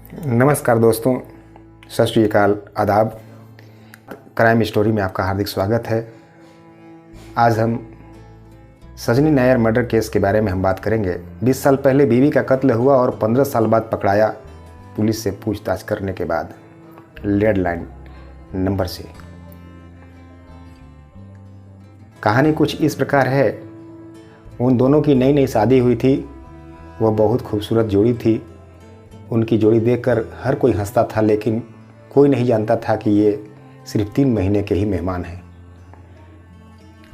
नमस्कार दोस्तों, सत श्री अकाल, आदाब। क्राइम स्टोरी में आपका हार्दिक स्वागत है। आज हम सजनी नायर मर्डर केस के बारे में हम बात करेंगे। 20 साल पहले बीवी का कत्ल हुआ और 15 साल बाद पकड़ाया पुलिस से पूछताछ करने के बाद लैंडलाइन नंबर से। कहानी कुछ इस प्रकार है। उन दोनों की नई नई शादी हुई थी। वह बहुत खूबसूरत जोड़ी थी। उनकी जोड़ी देखकर हर कोई हंसता था, लेकिन कोई नहीं जानता था कि ये सिर्फ 3 महीने के ही मेहमान हैं।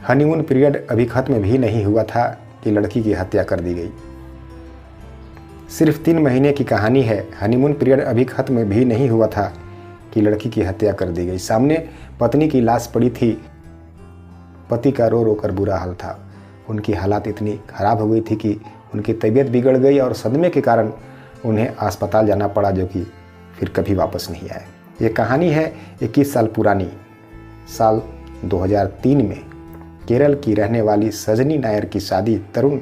हनीमून पीरियड अभी खत्म भी नहीं हुआ था कि लड़की की हत्या कर दी गई। सिर्फ 3 महीने की कहानी है। हनीमून पीरियड अभी खत्म भी नहीं हुआ था कि लड़की की हत्या कर दी गई। सामने पत्नी की लाश पड़ी थी। पति का रो रो कर बुरा हाल था। उनकी हालात इतनी खराब हो गई थी कि उनकी तबीयत बिगड़ गई और सदमे के कारण उन्हें अस्पताल जाना पड़ा, जो कि फिर कभी वापस नहीं आए। ये कहानी है 21 साल पुरानी। साल 2003 में केरल की रहने वाली सजनी नायर की शादी तरुण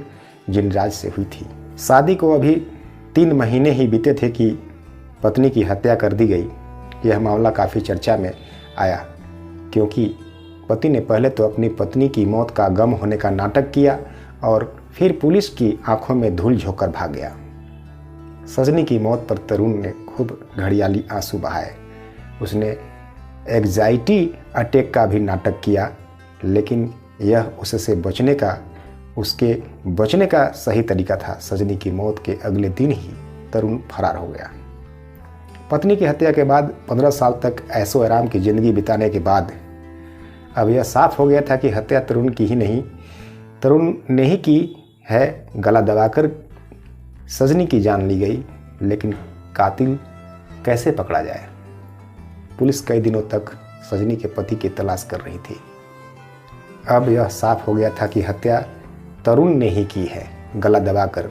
जिनराज से हुई थी। शादी को अभी 3 महीने ही बीते थे कि पत्नी की हत्या कर दी गई। यह मामला काफ़ी चर्चा में आया, क्योंकि पति ने पहले तो अपनी पत्नी की मौत का गम होने का नाटक किया और फिर पुलिस की आंखों में धूल झोंककर भाग गया। सजनी की मौत पर तरुण ने खूब घड़ियाली आंसू बहाए। उसने एग्जाइटी अटैक का भी नाटक किया, लेकिन यह उसके बचने का सही तरीका था। सजनी की मौत के अगले दिन ही तरुण फरार हो गया। पत्नी की हत्या के बाद 15 साल तक ऐशो आराम की जिंदगी बिताने के बाद अब यह साफ हो गया था कि हत्या तरुण ने ही की है। गला दबाकर सजनी की जान ली गई, लेकिन कातिल कैसे पकड़ा जाए? पुलिस कई दिनों तक सजनी के पति की तलाश कर रही थी। अब यह साफ हो गया था कि हत्या तरुण ने ही की है, गला दबाकर।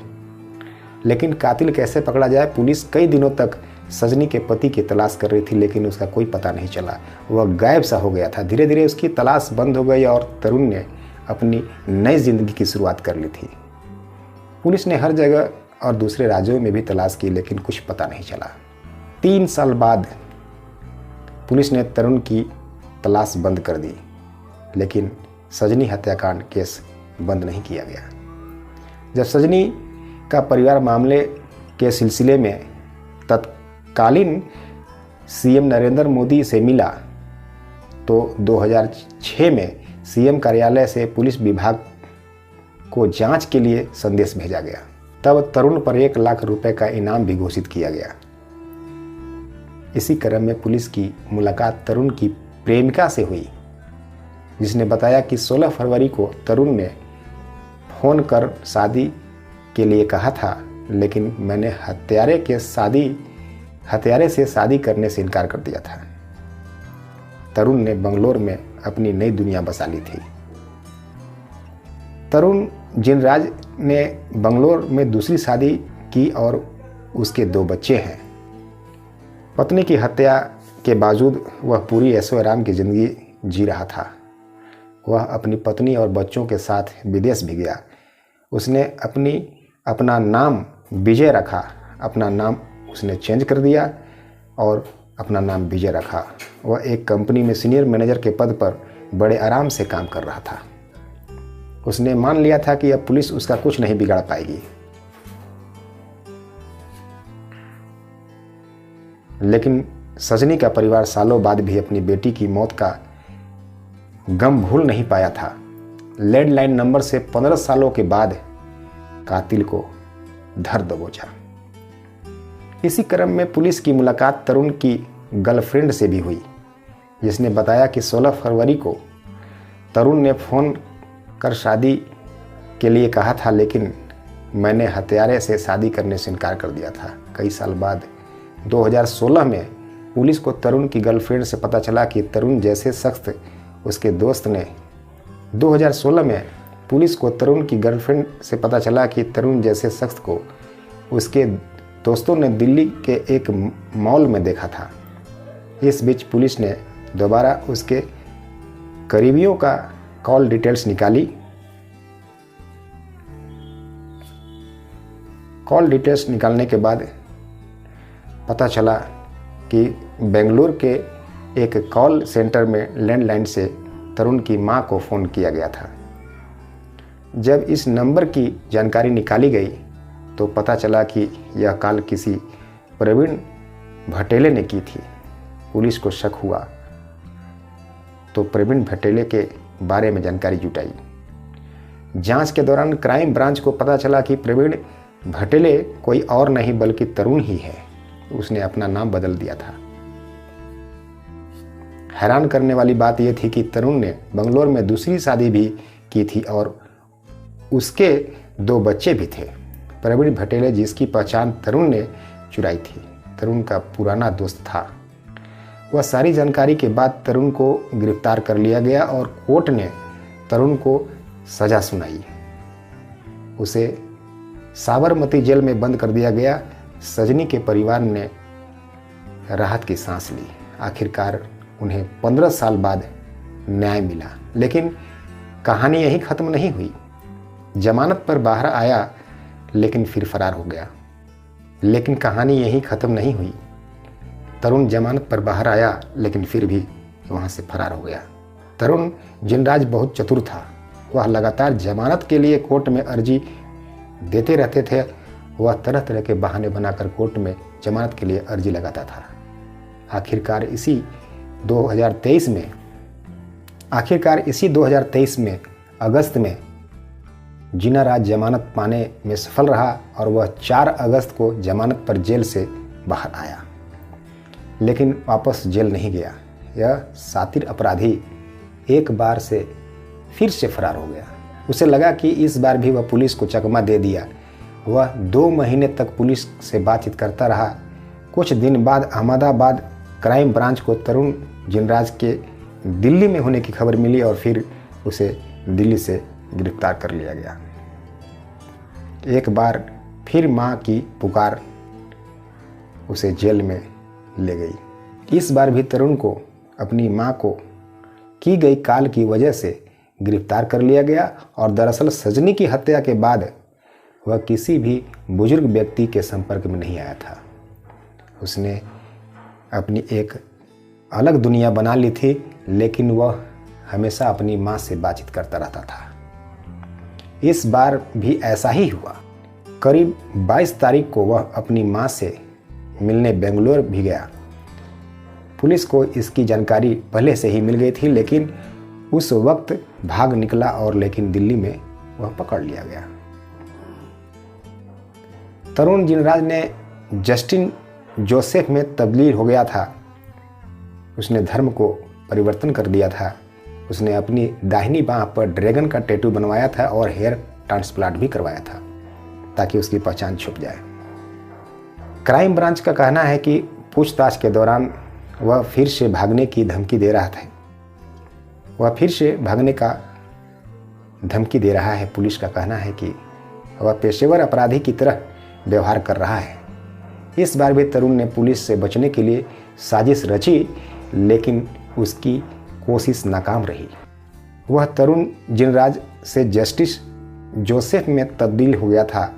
लेकिन कातिल कैसे पकड़ा जाए? पुलिस कई दिनों तक सजनी के पति की तलाश कर रही थी, लेकिन उसका कोई पता नहीं चला। वह गायब सा हो गया था। धीरे धीरे उसकी तलाश बंद हो गई और तरुण ने अपनी नई जिंदगी की शुरुआत कर ली थी। पुलिस ने हर जगह और दूसरे राज्यों में भी तलाश की, लेकिन कुछ पता नहीं चला। 3 साल बाद पुलिस ने तरुण की तलाश बंद कर दी, लेकिन सजनी हत्याकांड केस बंद नहीं किया गया। जब सजनी का परिवार मामले के सिलसिले में तत्कालीन सीएम नरेंद्र मोदी से मिला, तो 2006 में सीएम कार्यालय से पुलिस विभाग को जांच के लिए संदेश भेजा गया। तब तरुण पर 1 लाख रुपए का इनाम भी घोषित किया गया। इसी क्रम में पुलिस की मुलाकात तरुण की प्रेमिका से हुई, जिसने बताया कि 16 फरवरी को तरुण ने फोन कर शादी के लिए कहा था, लेकिन मैंने हत्यारे से शादी करने से इनकार कर दिया था। तरुण ने बंगलोर में अपनी नई दुनिया बसा ली थी। तरुण जिनराज ने बंगलोर में दूसरी शादी की और उसके 2 बच्चे हैं। पत्नी की हत्या के बावजूद वह पूरी ऐशो आराम की जिंदगी जी रहा था। वह अपनी पत्नी और बच्चों के साथ विदेश भी गया। उसने अपना नाम विजय रखा। अपना नाम उसने चेंज कर दिया और अपना नाम विजय रखा। वह एक कंपनी में सीनियर मैनेजर के पद पर बड़े आराम से काम कर रहा था। उसने मान लिया था कि अब पुलिस उसका कुछ नहीं बिगाड़ पाएगी। लेकिन सजनी का परिवार सालों बाद भी अपनी बेटी की मौत का गम भूल नहीं पाया था। लैंडलाइन नंबर से 15 सालों के बाद कातिल को धर दबोचा। इसी क्रम में पुलिस की मुलाकात तरुण की गर्लफ्रेंड से भी हुई, जिसने बताया कि 16 फरवरी को तरुण ने फोन कर शादी के लिए कहा था, लेकिन मैंने हत्यारे से शादी करने से इनकार कर दिया था। कई साल बाद 2016 में पुलिस को तरुण की गर्लफ्रेंड से पता चला कि तरुण जैसे शख्स उसके दोस्त ने 2016 में पुलिस को तरुण की गर्लफ्रेंड से पता चला कि तरुण जैसे शख्स को उसके दोस्तों ने दिल्ली के एक मॉल में देखा था। इस बीच पुलिस ने दोबारा उसके करीबियों का कॉल डिटेल्स निकाली। कॉल डिटेल्स निकालने के बाद पता चला कि बेंगलुरु के एक कॉल सेंटर में लैंडलाइन से तरुण की मां को फ़ोन किया गया था। जब इस नंबर की जानकारी निकाली गई तो पता चला कि यह कॉल किसी प्रवीण भटेले ने की थी। पुलिस को शक हुआ तो प्रवीण भटेले के बारे में जानकारी जुटाई। जांच के दौरान क्राइम ब्रांच को पता चला कि प्रवीण भटेले कोई और नहीं बल्कि तरुण ही है। उसने अपना नाम बदल दिया था। हैरान करने वाली बात यह थी कि तरुण ने बंगलौर में दूसरी शादी भी की थी और उसके 2 बच्चे भी थे। प्रवीण भटेले, जिसकी पहचान तरुण ने चुराई थी, तरुण का पुराना दोस्त था। वह सारी जानकारी के बाद तरुण को गिरफ्तार कर लिया गया और कोर्ट ने तरुण को सजा सुनाई। उसे साबरमती जेल में बंद कर दिया गया। सजनी के परिवार ने राहत की सांस ली। आखिरकार उन्हें 15 साल बाद न्याय मिला। लेकिन कहानी यहीं ख़त्म नहीं हुई। जमानत पर बाहर आया लेकिन फिर फरार हो गया। लेकिन कहानी यहीं ख़त्म नहीं हुई। तरुण जमानत पर बाहर आया लेकिन फिर भी वहाँ से फरार हो गया। तरुण जिनराज बहुत चतुर था। वह लगातार जमानत के लिए कोर्ट में अर्जी देते रहते थे। वह तरह तरह के बहाने बनाकर कोर्ट में जमानत के लिए अर्जी लगाता था। आखिरकार इसी 2023 में अगस्त में जिनाराज जमानत पाने में सफल रहा और वह 4 अगस्त को जमानत पर जेल से बाहर आया, लेकिन वापस जेल नहीं गया। यह शातिर अपराधी एक बार से फिर से फरार हो गया। उसे लगा कि इस बार भी वह पुलिस को चकमा दे दिया। वह 2 महीने तक पुलिस से बातचीत करता रहा। कुछ दिन बाद अहमदाबाद क्राइम ब्रांच को तरुण जिनराज के दिल्ली में होने की खबर मिली और फिर उसे दिल्ली से गिरफ्तार कर लिया गया। एक बार फिर मां की पुकार उसे जेल में ले गई। इस बार भी तरुण को अपनी मां को की गई कॉल की वजह से गिरफ्तार कर लिया गया और दरअसल सजनी की हत्या के बाद वह किसी भी बुजुर्ग व्यक्ति के संपर्क में नहीं आया था। उसने अपनी एक अलग दुनिया बना ली थी, लेकिन वह हमेशा अपनी मां से बातचीत करता रहता था। इस बार भी ऐसा ही हुआ। करीब 22 तारीख को वह अपनी मां से मिलने बेंगलुरु भी गया। पुलिस को इसकी जानकारी पहले से ही मिल गई थी, लेकिन उस वक्त भाग निकला और लेकिन दिल्ली में वह पकड़ लिया गया। तरुण जिनराज ने जस्टिन जोसेफ में तब्दील हो गया था। उसने धर्म को परिवर्तन कर दिया था। उसने अपनी दाहिनी बांह पर ड्रैगन का टैटू बनवाया था और हेयर ट्रांसप्लांट भी करवाया था ताकि उसकी पहचान छुप जाए। क्राइम ब्रांच का कहना है कि पूछताछ के दौरान वह फिर से भागने की धमकी दे रहा था। वह फिर से भागने का धमकी दे रहा है। पुलिस का कहना है कि वह पेशेवर अपराधी की तरह व्यवहार कर रहा है। इस बार भी तरुण ने पुलिस से बचने के लिए साजिश रची, लेकिन उसकी कोशिश नाकाम रही। वह तरुण जिनराज से जस्टिस जोसेफ में तब्दील हो गया था।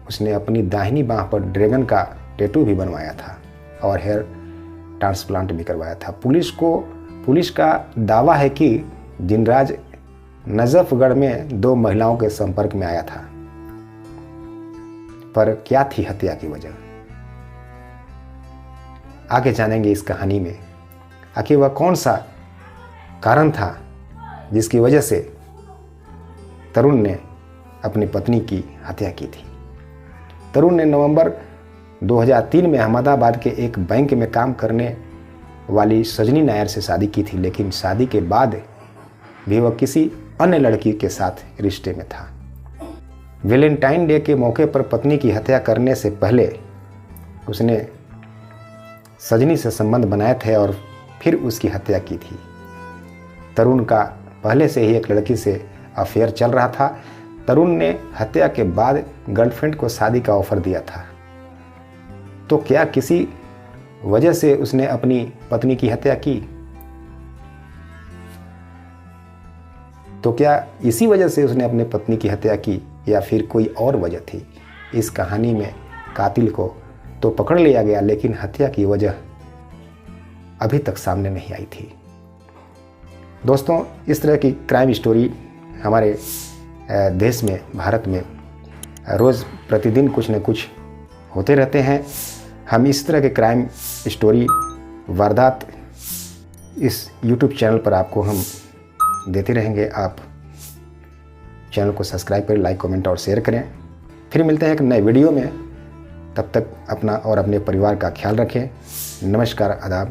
उसने अपनी दाहिनी बांह पर ड्रैगन का टैटू भी बनवाया था और हेयर ट्रांसप्लांट भी करवाया था। पुलिस का दावा है कि जिनराज नजफगढ़ में 2 महिलाओं के संपर्क में आया था। पर क्या थी हत्या की वजह, आगे जानेंगे इस कहानी में। आखिर वह कौन सा कारण था जिसकी वजह से तरुण ने अपनी पत्नी की हत्या की थी। तरुण ने नवंबर 2003 में अहमदाबाद के एक बैंक में काम करने वाली सजनी नायर से शादी की थी, लेकिन शादी के बाद भी वह किसी अन्य लड़की के साथ रिश्ते में था। वैलेंटाइन डे के मौके पर पत्नी की हत्या करने से पहले उसने सजनी से संबंध बनाए थे और फिर उसकी हत्या की थी। तरुण का पहले से ही एक लड़की से अफेयर चल रहा था। तरुण ने हत्या के बाद गर्लफ्रेंड को शादी का ऑफर दिया था। तो क्या किसी वजह से उसने अपनी पत्नी की हत्या की? तो क्या इसी वजह से उसने अपनी पत्नी की हत्या की या फिर कोई और वजह थी? इस कहानी में कातिल को तो पकड़ लिया गया, लेकिन हत्या की वजह अभी तक सामने नहीं आई थी। दोस्तों, इस तरह की क्राइम स्टोरी हमारे देश में, भारत में रोज़ प्रतिदिन कुछ न कुछ होते रहते हैं। हम इस तरह के क्राइम स्टोरी, वारदात इस YouTube चैनल पर आपको हम देते रहेंगे। आप चैनल को सब्सक्राइब करें, लाइक, कमेंट और शेयर करें। फिर मिलते हैं एक नए वीडियो में। तब तक अपना और अपने परिवार का ख्याल रखें। नमस्कार, आदाब।